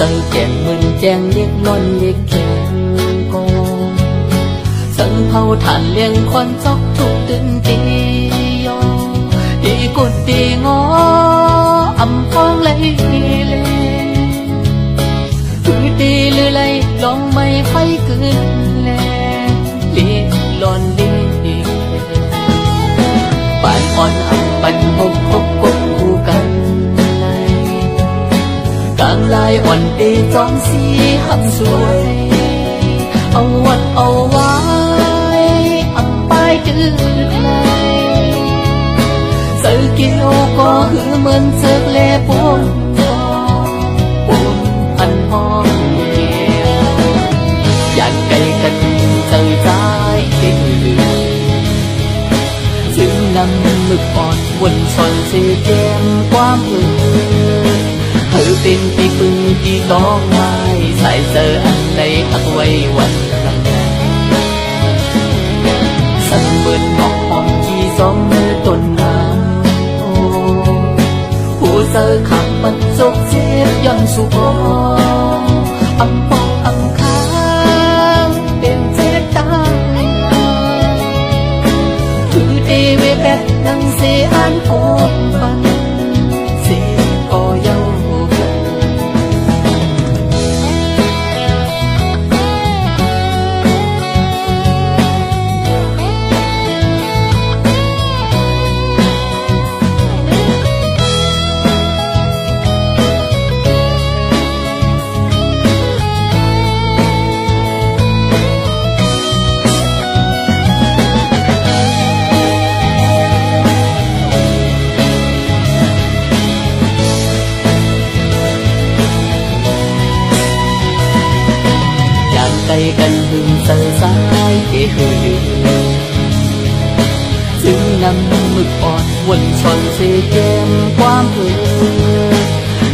Sân chèn mừng chèn liếc lon liếc kèn cô Sân phao thản liên khoan chóc thuộc từng tì yo Đi cột tì ngó ấm khoang lấy lên Cứ tì lư lây lòng mây phai cứ lên Liếc lon liếc Bạn on âm bánh hốc hốc cốt khu căn Càng lai oan tê chóng xí hâm xuôi Âu oan âu vái âm bài tư này Sự kiêu có hứa mơn sớt lê bốn anh hòn Dàn cây canh trời trái tên Dưng năm mực bọt quần son xê kem quá mưa Hãy tin tí bưng tí có mai Sai giờ anh lấy hạt quay quanh Sân mượn ngọc hòm chi gió mưa tuần nam Hú giờ khắp mặt dốc xếp dọn su bó Âm bóng âm kháng đêm chết tăng Thứ đi về bét nâng xe an ôm văn Xe có dâu Cây canh hương sơ sái để hơi Dưng năm mực bọt quần son xê kem quá mưa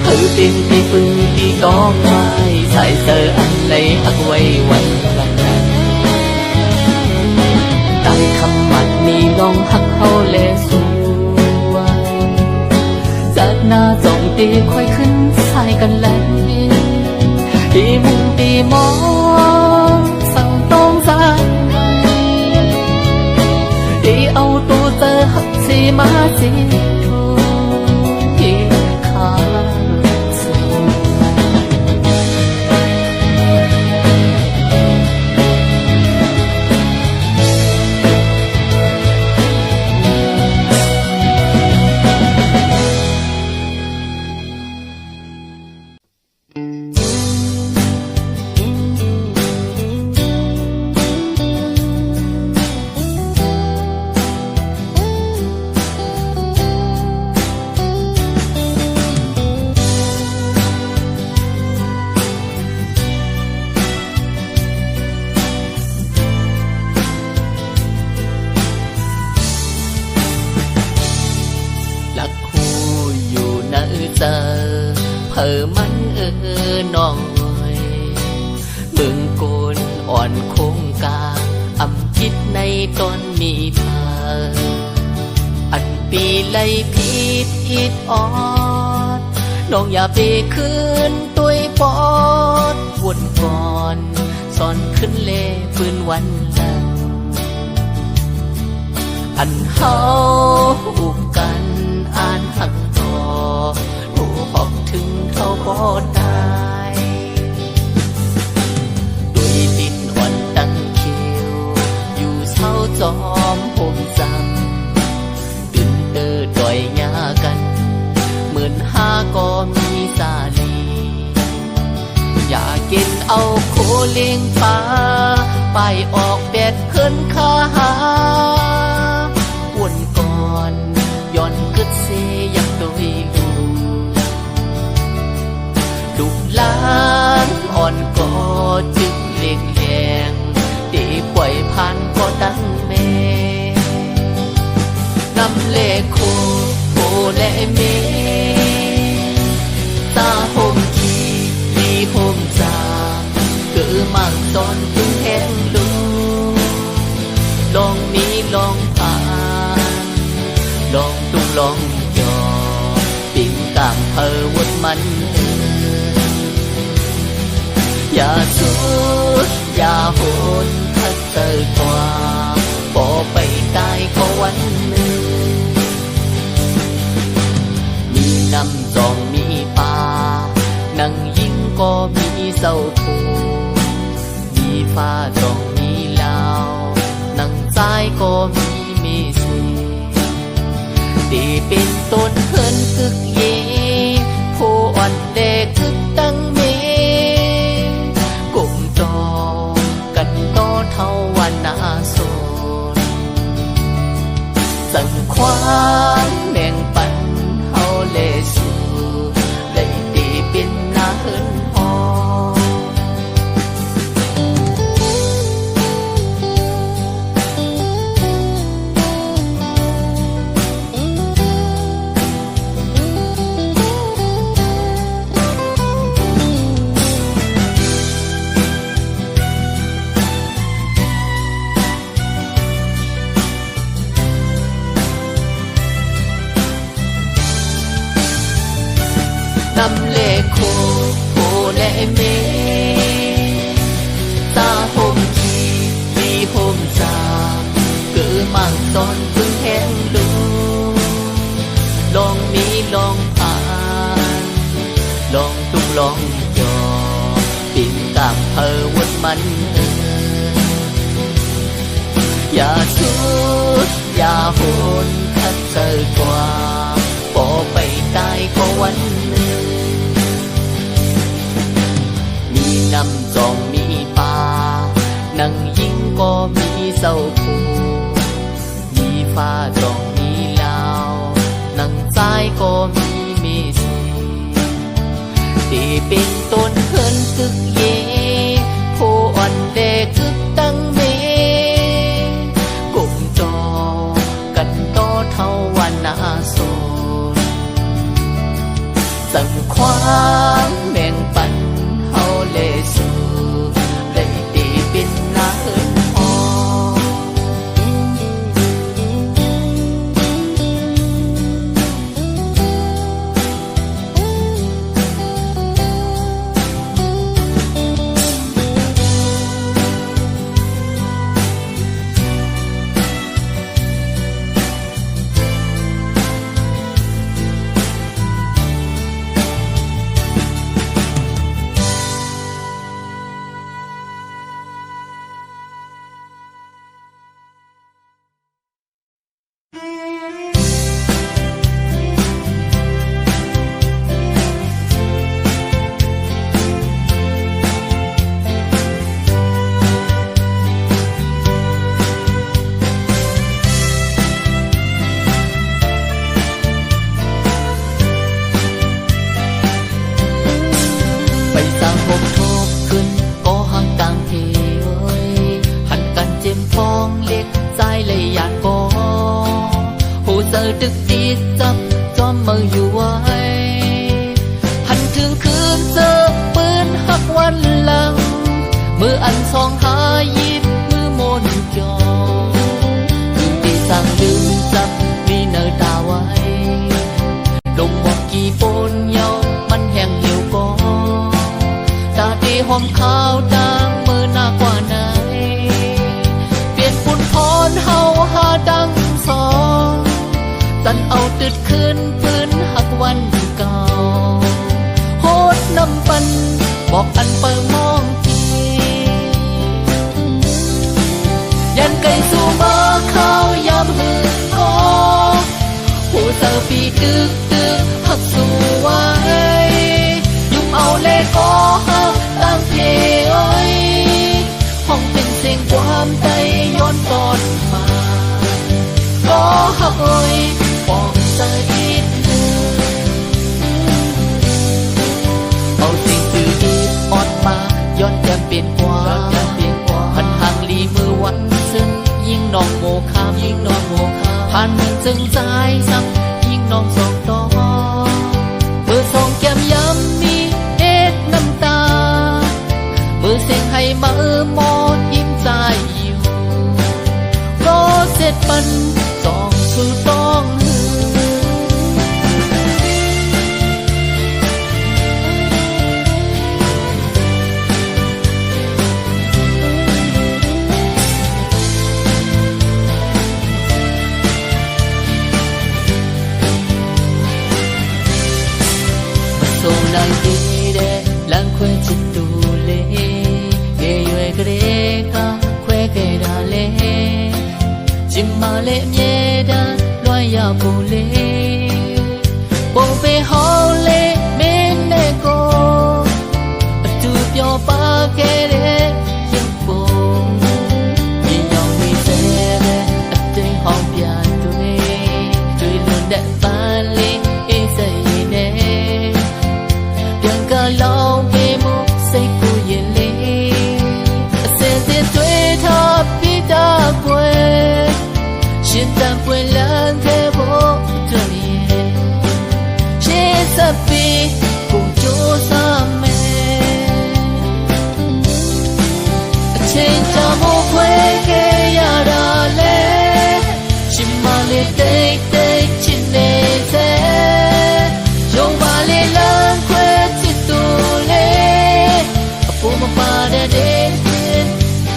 Hãy tin tí bưng tí có mai Sai giờ anh lấy hạt quay quanh Tại khăm mặt ni nong hắc hao lệ xuôi Giát na dòng tì khoai khấn saiกันแล้วĐi mùng đi mong sang tông ra Đi âu tu tơ hấp xì má xì thu Đi kháมันน้องเมืองโกนอ่อนโคงกาอำคิดในตอนมีพาอันปีไล่ผิดอิดออดน้องอย่าไปคืนตุยปอดวนก่อนสอนขึ้นเล่ปืนวันละอันเฮาอุกกันอ่านหักต่อหอกถึงเขาบ่ได้ด้วยดินอ่อนตั้งเขียวอยู่เช้าจอมผมจำตื่นเต้อดอยหญ้ากัน15,000ก็มีสาลีอยากกินเอาโคเลี้ยงปลาไปออกแดดขึ้นขาหาวนก่อนย้อนกึดเสียยังโดยลูกหลานอ่อนก็จึงเลี้ยงแยงตีปล่อยผ่านก็ตั้งแม่นำเลโคโคและเมตาโฮมกีดีโฮมจามเกิดมังตอนถึงแห้งลูลองมีลองผ่านลองตุ้งลองยอปิ่งกามเพอวดมัน อย่าสุดอย่าโหนถ้าเจอกว่าบ่ไปตายก็วันหนึ่งมีน้ำจองมีป่านั่งยิงก็มีเศร้าผูมีฟ้าจองมีลาวนั่งใจก็มีสีตีเป็นต้นเฮินคึกเยผู้อ่อนเด็กคึกตั้งเมกุ่มจอกันโตเท่าวันนาโซนสั่งความแบ่งปันเฮาเลสูได้ตีเป็นนาเฮินหอนำเลโคโคและเมตาหมขีมีหมสามเกิดมั่งตอนพึ่งแห้งดูลองมีลองผ่านลองตุ้งลองจอปิ่นตามเพอวนมันอย่าสุดอย่าโหนถ้าเจอกว่าบ่ไปตายก็วันหนึ่งมีน้ำจองมีป่านั่งยิงก็มีเศร้าผูมีฟ้าจองมีลาวนั่งใจก็มีสีที่เป็นต้นเฮินคึกเยผู้อ่อนเด็กคึกตั้งเมกุ่มจอกันโตเท่าวันนาโซนสั่งความแบ่งปันเฮาเลสูได้ตีเป็นนาเฮินหอไปสร้างบกทบขึ้นก็ห่างต่างเทยหันกันเจ็มฟองเล็กใจเลยอยากก็หูเจอดึกดีจับจอมมืออยู่ไว้หันถึงคืนเจอปืนหักวันหลังมืออันสองหายิบมือมนจอถึงที่สั่งลืมจับมีเนอตาไว้ลงบอกกี่ปนเยามันแห้งเหี่ยวก็ตาดีหอมขาวดังมือหน้ากว่าไหนเปลี่ยนฝุ่นพรเฮาหาดังสองตันเอาตึดขึ้นปืนหักวันเก่าโหดน้ำปันบอกอันเปิงมองทียันไก่สู่มาข้าวยามหืนก็ผู้เจอปีดึกหักสู่ไว้ยุ่งเอาเลก็หักตั้งเทอ้อยห้องเป็นเสียงความใจย้อนตอนมาก็หักอ้อยปองใจอีกหนึ่งเอาสิ่งตื่นอีกออดมาย้อนแจ่มเปลี่ยนกว่าพันห่างลีมือวันซึ่งยิ่งน้องโมคามผ่านเมืองจึงใจซ้ำยิ่งน้องสองต่อมือสองแก้มย้ำมีเอ็ดน้ำตามือเสียงให้มาหมดยิ้มใจอยู่ก็เสร็จปันสองสู่ต้องหือ နိုင်သေးတဲ့လမ်းခွဲချစ်သူလေးငယ်ရွယ်ကလေးကခွဲခဲ့တာလေချစ်မလေးအမြဲတမ်းလွှမ်းရဖို့လေပုံပေဟောင်းလေးမင်းနဲ့ကိုအတူပြောပါခဲ့တဲ့ရုပ်ပုံမြင်ရောက်နေတဲ့အတိမ်ဟောင်းပြတွေတွေ့လွန်တဲ့ပန်းလေးအေးစိတ်နဲ့ပြန်ကလောင်ပေးမှုစိတ်ကိုရင်လေးအစင်စစ်တွေ့ထားပြီးတော့ကွယ်ရှင်တန်ပွင့်လန်းခဲ့ဖို့အတွက်ရှေ့ဆက်ပြီးကိုကြိုးစားမယ်အချိန်ကြာမို့ခွဲခဲ့ရတာလေရှင်မလေးတိတ်တိတ်ချစ်နေစေရုံပါလေးလမ်းခွဲချစ်သူလေးအဖို့မပါတဲ့တဲ့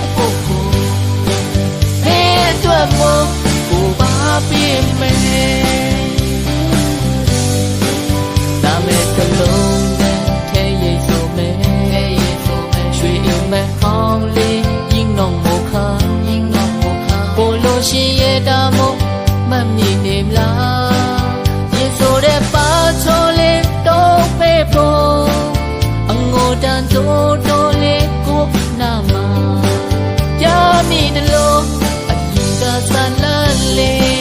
အဖို့ကိုဖဲအတွက်မို့ကိုပါပြင်းမယ်နာမည်တစ်လုံးနဲ့ထဲရိပ်ဆိုမယ်ရွှေအိမ်မက်ဟောင်းလေးยิ่งน้องโมခါကိုလိုရှင်ရဲ့တာမို့မမြင်နေမလားရေဆိုတဲ့ပါချိုလေးတော့ဖေးဖို့အငိုတန်တိုးလေးကိုနာမှာပြမိတယ်လို့အရင်ကဆန်းလန်းလေး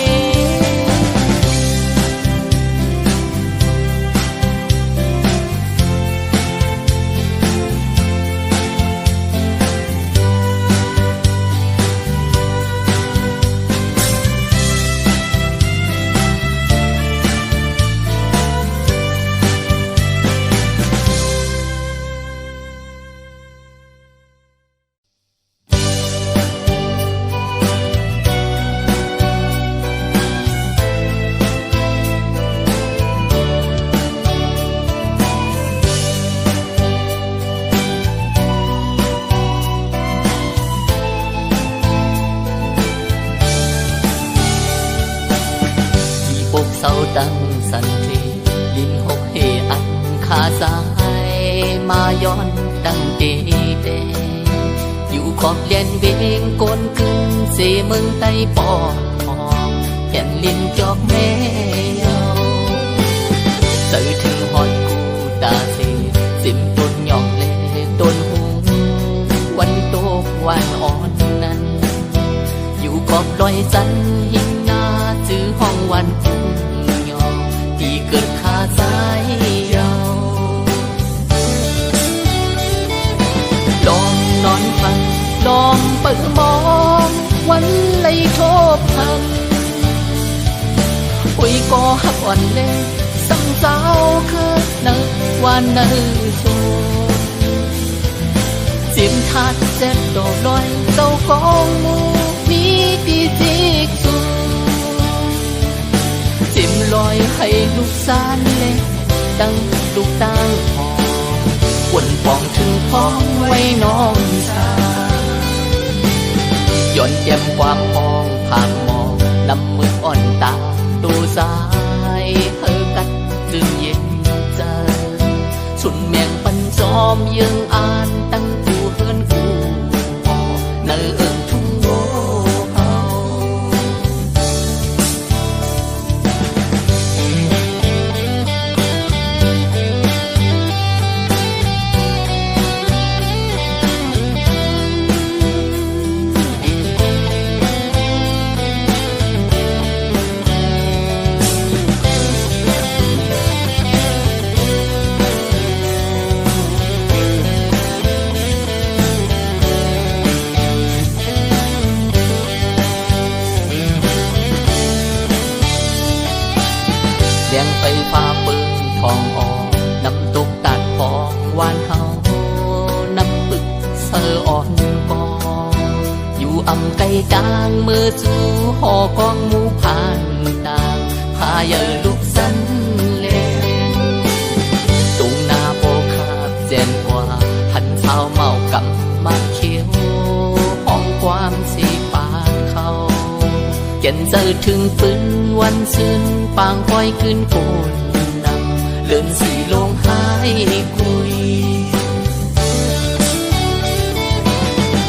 sau đăng sân thủy linh hốc hề ăn khá dài mà yon đăng tê têอยู่ขอบเลียนเวงก้นขึ้นเสมึงไตปอดทองแผ่นลิ้นจอกแม่เยาสื่อถึงหอยกูตาเสสิมต้นหยองเล่ต้นหูวันโตกวันอ่อนนั้นอยู่ขอบลอยสันหินนาจื้อห้องวันกูที่เกิดขาสายยาวลองนอนฟังลองเปิดมองวันไหลโทบพันอุ้ยก็หักอ่อนเล่สังสาวคือเนื้อวันเนื้อโซเสียงทัดเจ็บดอกลอยเต้ากองมูมีตีจิกสูจิ้มลอยให้ลูกสานเล็กดังลูกตั้งหอวนปองถึงพ้องไว้น้องสาย้อนแย้มความพองผ่านมองนำมืออ่อนตาตูสายเธอกัดจึงเย็นใจสุนเมียงปันจอมยังอ่านตั้งกูเฮินกูพอเนื้อเอิงทุ่งโง่เลี้ยงไฟฟ้าปืนทองออกน้ำตกตัดพองวานเฮาน้ำปึกเสืออ่อนกองอยู่อำไกลกลางมือจูหอกองหมูผ่านต่างพาเยอลูกสันเลนตุงนาโปคาบเจนกว่าหันเท้าเมากับมาเขียวห้องความสีปานเขาเย็นเจอถึงปืนวันซึนปางคอยขึ้นโกนนำเลื่อนสีลงหา คุย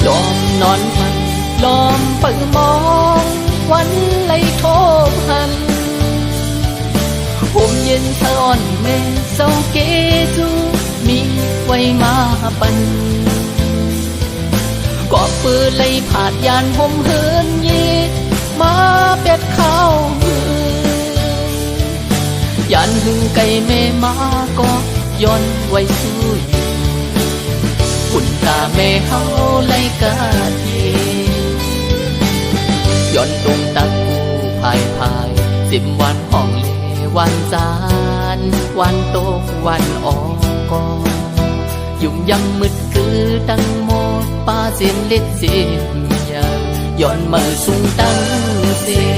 ยอมนอนพันล้อมเปิดมองวันไหลโทบหันผมเย็นสะอ่อนเมเศร้าเกจูมีไว้มาปันกอบปืนไล่ผาดยานผมเฮินเย็ดมาเป็ดข้าวมือยานหึงไก่แม่มาก็ย้อนไว้สู้อยู่คุณตาแม่เฮาไล่กาเทย้อนตรงตะกูพาย10 วันห้องเลวันจานวันโตกวันออกกอยุ่มยังมืดคือตั้งโมดป้าเสียนเล็ดเสียนยาย้อนมาสูงตั้งเสีย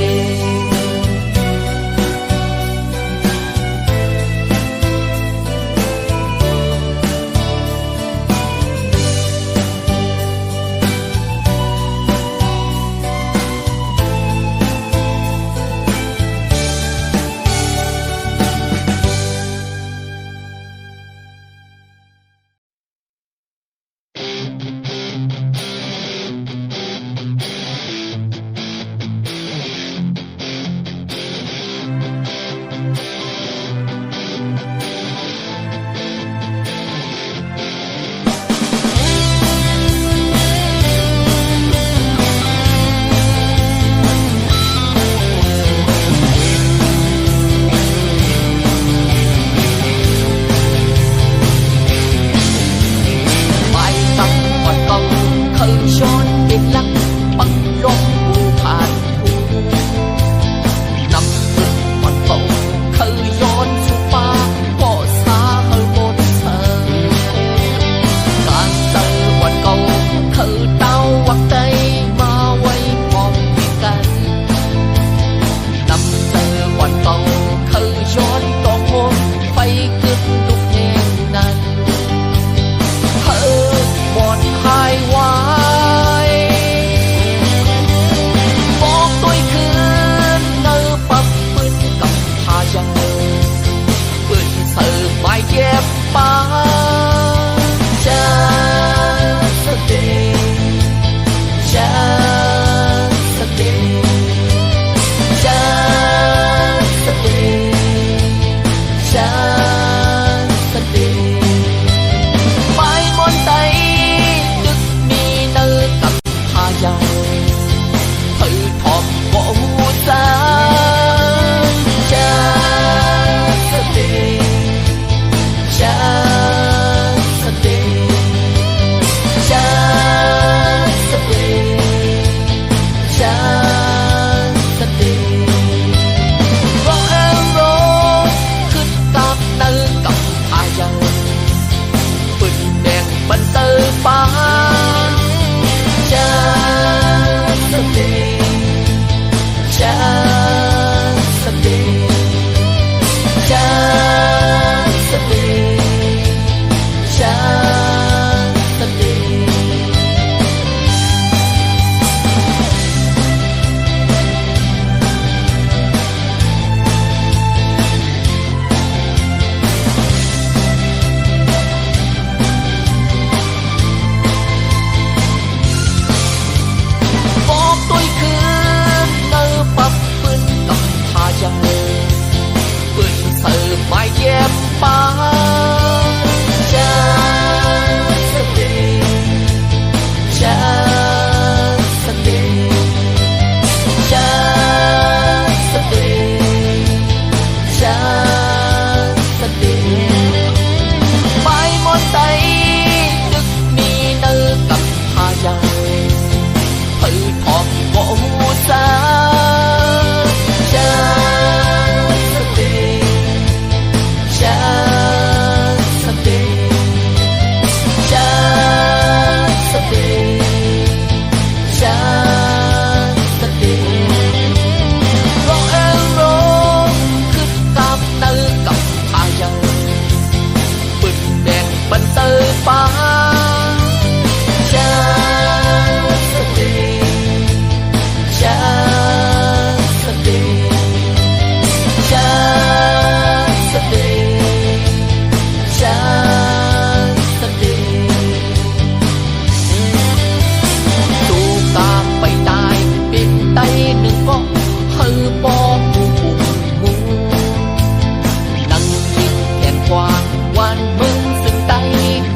านมึงซึ่งใต้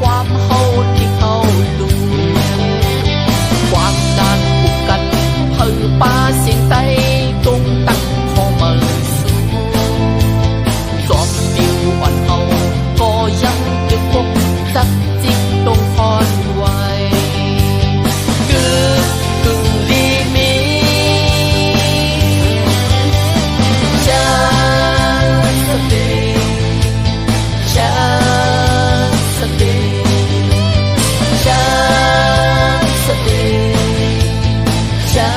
ความเฮาที่เขาดูความนานผูกกันเพื่อป้าเสียงใต้ตรงตั้งพอมาสู้สอบเดียวอ่อนเอาก็ยังจะพบจักจิตตรงพรไว้กึ่งดีมีจะสติจะสติจะสติจะ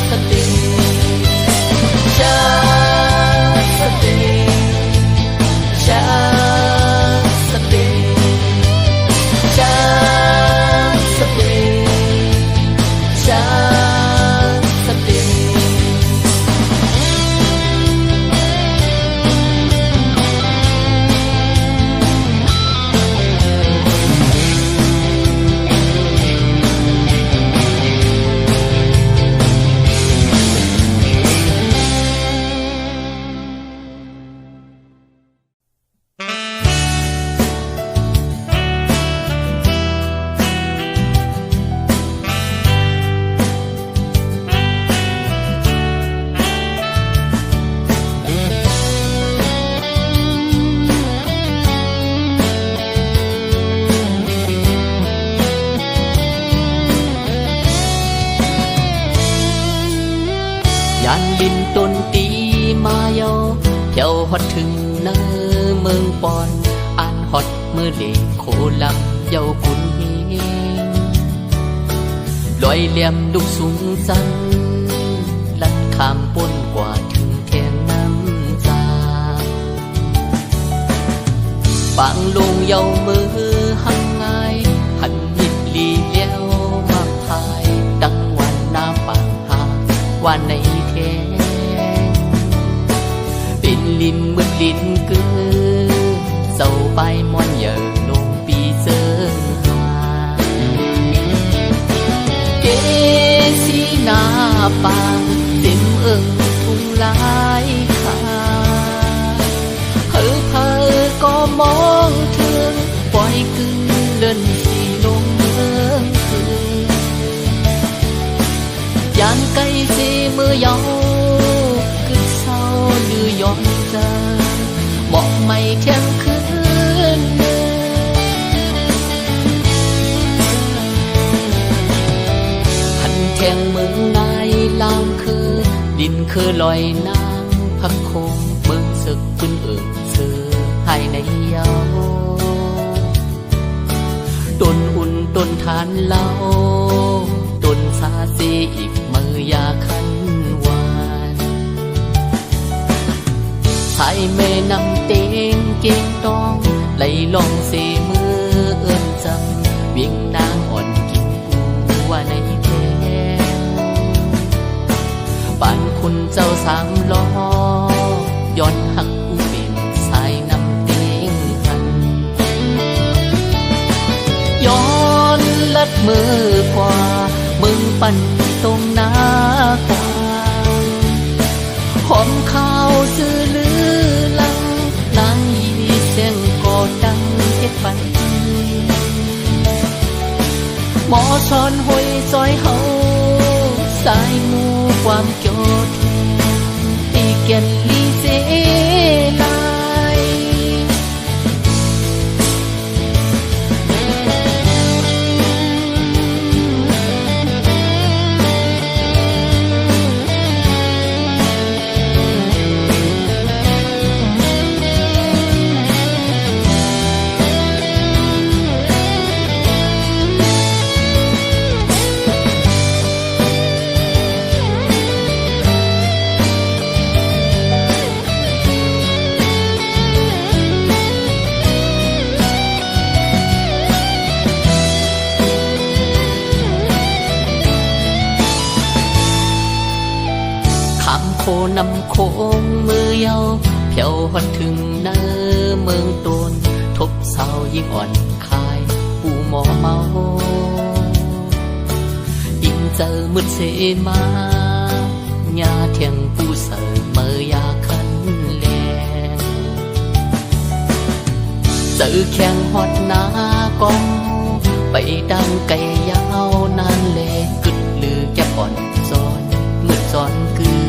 สติจะสติจะสติจะสติจะสติ ยานบินตนตีมาเยาเที่ยวฮอดถึงเนื้อเมืองปอนอ่านฮอดมือเล็กโคลำเยากุนเฮงลอยเหลี่ยมดุกสูงสันลัดข้ามป้นกว่าถึงแทงน้ำจาปางลงเยามือหังไงหันยิดลีเลี้ยวมาพายดังวันน้ำปางหาว่าในแทงเป็นลินมืดลินกือเศร้าไปมอนเหยอลงปีเสงหาเกสีหน้าปางเต็มทุ่งลายขาเพอก็มองถึงปล่อยกึ่งเดินสีลงเมืองคืนยานไกลสีมือเยากึกเศร้าหรือยอมใจบอกไม่เที่ยงคืนหันแทงเมืองนายลามคือดินคือลอยน้ำพักคงเมืองศึกขึ้นซื้อให้ในเยาต้นอุ่นต้นทานเล่าต้นสาสีอีกมือยาคันวานชายแม่นำเต็งเก่งต้องไหลลองเสมือเอื้อนจำเวียงนางอ่อนกินกูว่าในแทงบ้านคุณเจ้าสามล้อย้อนหักกูเป็นสายนำเต็งหันย้อนลัดมือกว่ามึงปั่นตรงหน้ากวางหอมข้าวซื้อลือลังนางยีเสียงกอดังเฮ็ดปันหมอชอนหอยซอยเฮาสายมูความเกี่ยวแทนตีเกียนลีเสลายโคนำโค้งมือเยาเพียวฮอดถึงเนื้อเมืองตูนทบเศร้ายิ่งอ่อนคายปูหมอเมายิ่งเจอมืดเสมาญาเทียงปูเสยเมยาคันแล เจอแข่งฮอดหน้ากองไปดังไก่ยาวนานแลกึดลือแก็บอ่อนซ้อนมืดซ้อนคือ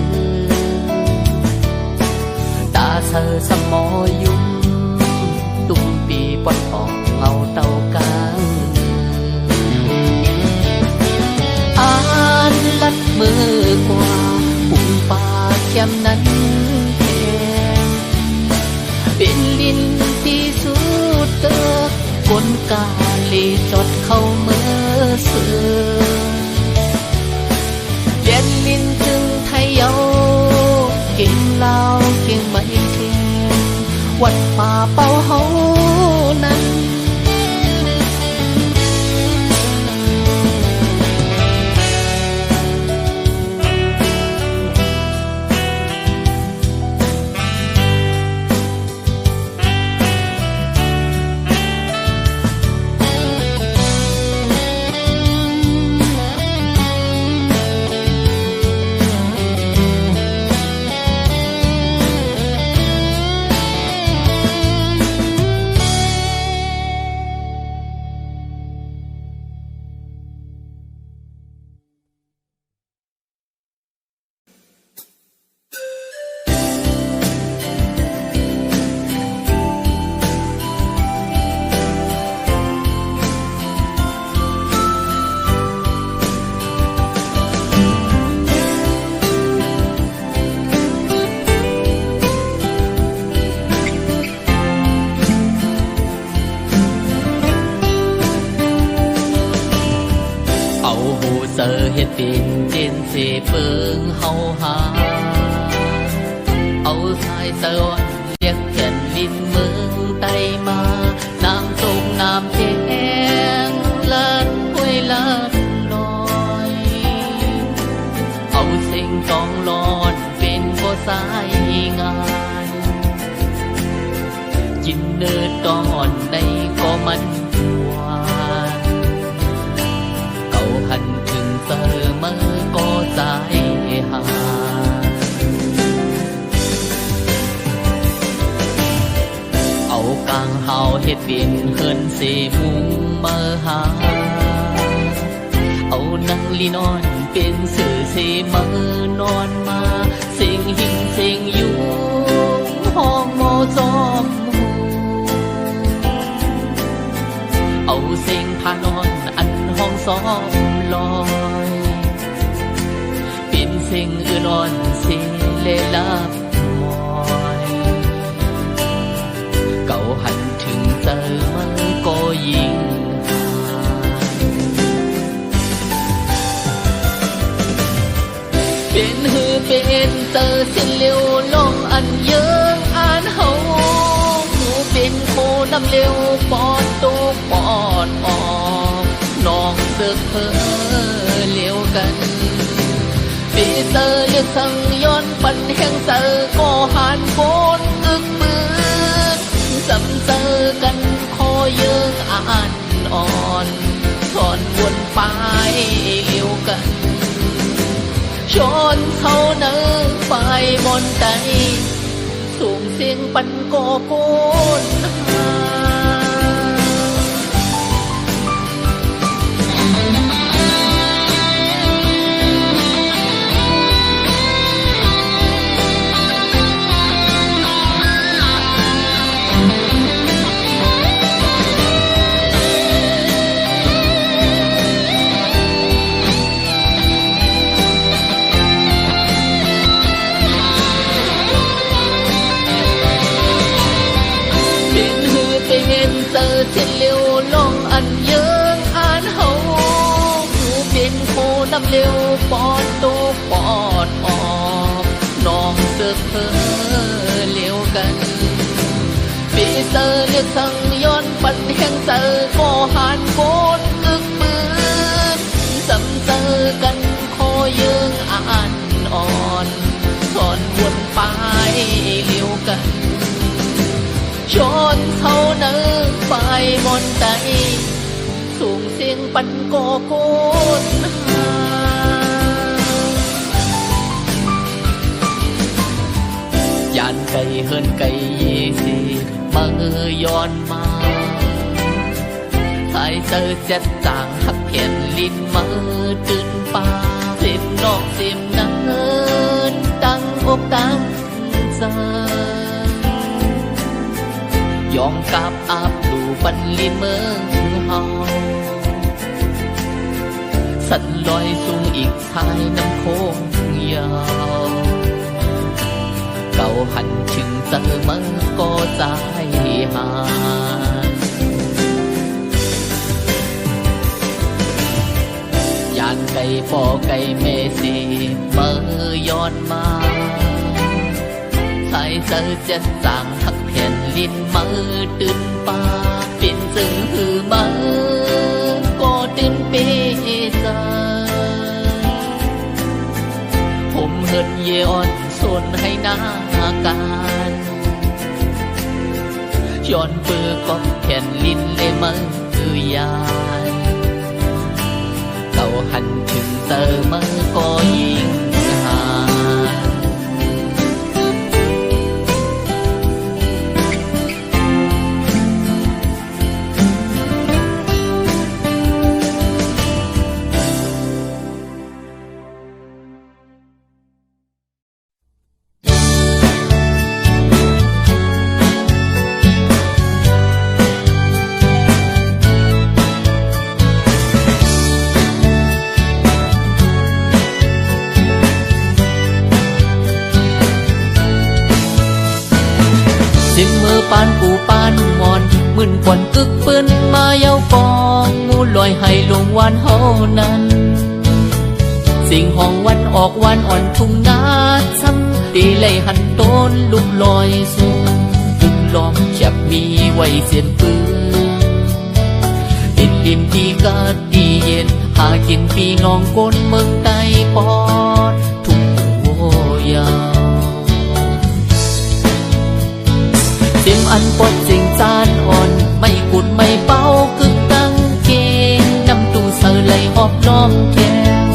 ตาเธอสมอยุ่งตุ้มปีปอนออกเอาเต้ากลางอ่านลัดมือกว่าปุ่มปากแก้มนั้นแพงเป็นลิ้นที่สุดเติกกลกาลีจดเข้าเมื่อเสือเย็นลิ้นจึงไทยเยาเก่งลาวเก่งไม่เทียนวัดป่าเป่าเฮานั้นเสือเฮ็ดเป็นเจนเสเปิงเฮาหาเอาสายสวรรค์เรียกแก่นลิ้นเมืองไตมาน้ำตกน้ำแทงลัดห้วยลัดลอยเอาเสียงกองลอนเป็นบ่สายงานกินเนื้อตอนใดก็มันหวานหันถึงเสมอก็ใจหาเอากลางเฮาเฮ็ดเป็นเฮินเสมุงมาหาเอานังลีนอนเป็นสื่อเสมอนอนมาเสียงหิงเสียงอยู่ห้องโมจอมเอาเสียงพานอนอันห้องซ้อมลอยเป็นเสียงอื่นอ่อนเสียเลลับมอยเก่าหันถึงเจอมันก็ยิ่งเป็นหือเป็นเจอเส้นเร็วลงอันเยิงอ่านเฮาหูเป็นโคน้ำเร็วปอดตุกปอดออกน้องเสือกเพ้อเลี้ยวกันปีเตอร์เลือกสั่งย้อนปันแห่งเตอร์ก็หันโกนอึกปืนสำเจอกันคอเยิงอ่านอ่อนถอนวนไปเลี้ยวกันชนเขาเนื้อไฟบนใจสูงเสียงปันโกโกนเจอเส้นเร็วลงอันเยิงอ่านเฮาหูเป็นโคน้ำเร็วปอดตุกปอดออกน้องเสือกเพ้อเลี้ยวกันปีเตอร์เลือกสั่งย้อนปันแห่งเตอร์ก็หันโกนอึกปืนสำเจอกันคอเยิงอ่านอ่อนถอนวนไปเลี้ยวกันชนเขาเนื้อไฟบนใจสูงเสียงปันโกโกนยานไก่เฮินไก่เยสีบ มือย้อนมาใส่เจอเจ็ดจางหักเขียนลิ้นมือตื่นป่าสิบนอกสิบเนินตั้งอกตั้งใจยอมกับอาบดูบันลินเมืองเฮาสันลอยสูงอีกชายน้ำโค้งยาวเก่าหันถึงเจอมันก็ใจหายยานไก่ปอไก่เมสีเมื่อย้อนมาใส่เจอเจ็ดจางหักแผ่นลิ้นมือตื่นป่าเป็นซึ่งหือมือก็ตื่นเปใจผมเหินเยอ่อนส่วนให้หน้าการย้อนเปื้อก็แผ่นลิ้นเลยมือคือยานเก่าหันถึงเจอมือก็ยิ่งหาสิมือปานปูปานมอนมึนควันกึกปืนมาเย้าปองงูลอยให้ลงวันเฮานั้นสิ่งห้องวันออกวันอ่อนทุ่งนาซ้ำตีไหลหันต้นลุกลอยสูงบุกล้อมจับมีไว้เสียนปืนดินริมที่กาดดีเย็นหากินพี่น้องก้นเมืองใต้ปอดทุ่งโวยาวเต็มอันปดจิงจานอ่อนไม่กุดไม่เป้ากึกตั้งเกงนำตู้เสือไหลหอบล้อมแก้ว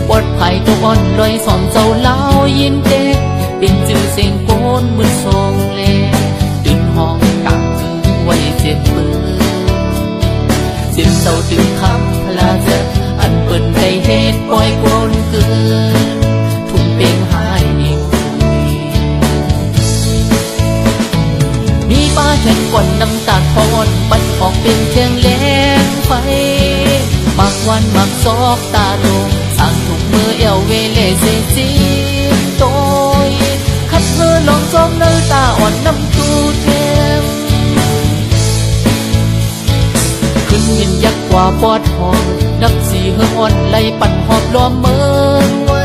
ปดไผ่ตัวอ่อนลอยสอมเจ้าเล้ายินเด็กเป็นจื่อเสียงโกนมือทรงเล่ตื่นห้องกังไว้เจ็บมือเจ็บเจ้าตื่นคำพลาเจอันเปิ่นใจเหตุปล่อยโกนเกินทุ่มเป่งหายป้าเห็นก่อนน้ำตาทอนบัดออกเป็นเชียงแหลงไฟมักวันมักซอกตาโดงสั่งถูกมือเอวเวเลเซซีโตยคัดเธอลองซองเนื้อตาอ่อนน้ำตูเทมขึ้นยินยักกว่าปอดหอมนักสีเฮืออ่อนไล่ปั่นหอบล้อมเมืองไว้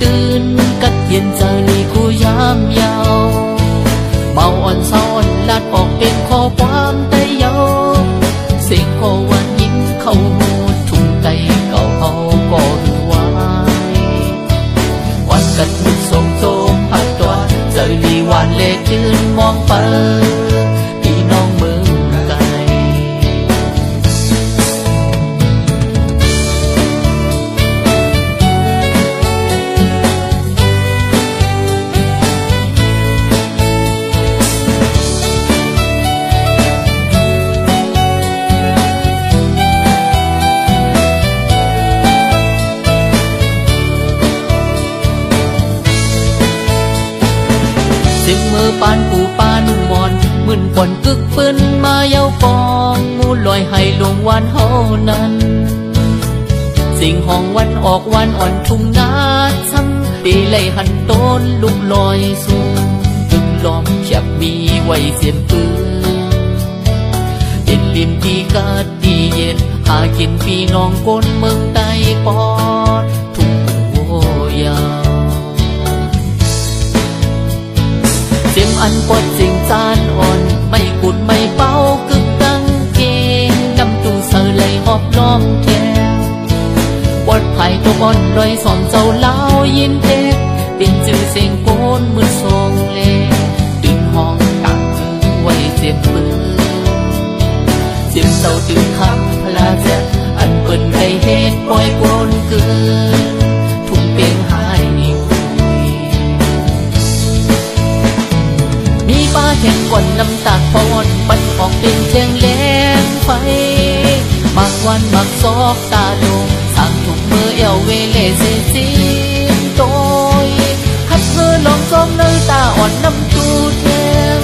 ตื่นกัดเย็นเจอลีกูยามยาวเมาอ่อนซ้อนลาดออกเป็นข้อความไต้เยาเสียงโควันยิ้มเข้าหูทุ่งไก่เก่าเฮาก็รู้ไว้วันกันมุดส่งโจมพักตัวเจอลีหวานเล็กยืนมองไปพี่น้องเมืองไกลมือปานปูปานมอนมึนก่อนกึกปืนมาเย้าปองงูลอยให้ลงวันเฮานั้นสิ่งห้องวันออกวันอ่อนทุ่งนาซ้ำตีไหลหันต้นลุกลอยสูงตึกล้อมจับมีไว้เสียนปืนเป็นริมที่กาดดีเย็นหากินพี่น้องก้นเมืองใต้ปอดทุ่งโวยาวเต็มอันปดจิงจานอ่อนไม่กุดไม่เป้ากึกตั้งเกงนำตู้เสือไหลหอบล้อมแก้วปดไผ่ตัวอ่อนลอยสอนเจ้าเล้ายินเด็กเป็นจื่อเสียงโกนมือทรงเล่ตื่นห้องกังไว้เจ็บมือเจ็บเจ้าตื่นคำพลาเจ็บอันเปิ่นใจเหตุปล่อยโกนเกินทุ่งเป่งหายป้าเห็นก่อน ากพอนปันออกเป็นแจงแหลงไฟมักวันมักซอกตาดงสั่งถุงมือเอวเวเลเสซีนโตยหัดเธอลองซ้อมเลยตาอ่อนน้ำตูแทง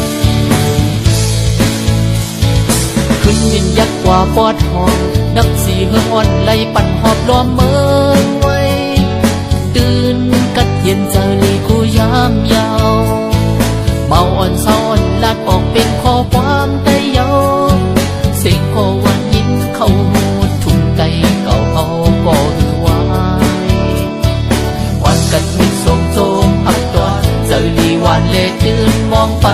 ขึ้นยินยักกว่าปอดหอมนักสีเฮืองอ่อนไหลปั่นหอบล้อมเมืองไว้ตื่นกัดเย็นเจอลีกูยามยาวเมาอ่อนเศร้าอ่อนลาดออกเป็นข้อความแต่เยาเสียงขอวันยินเข้าหูทุ่งไก่เก่าเฮาก็หือวายวันกัดมิดทรงโจมอับตอนเจอลีวันเล่ตื่นมองไป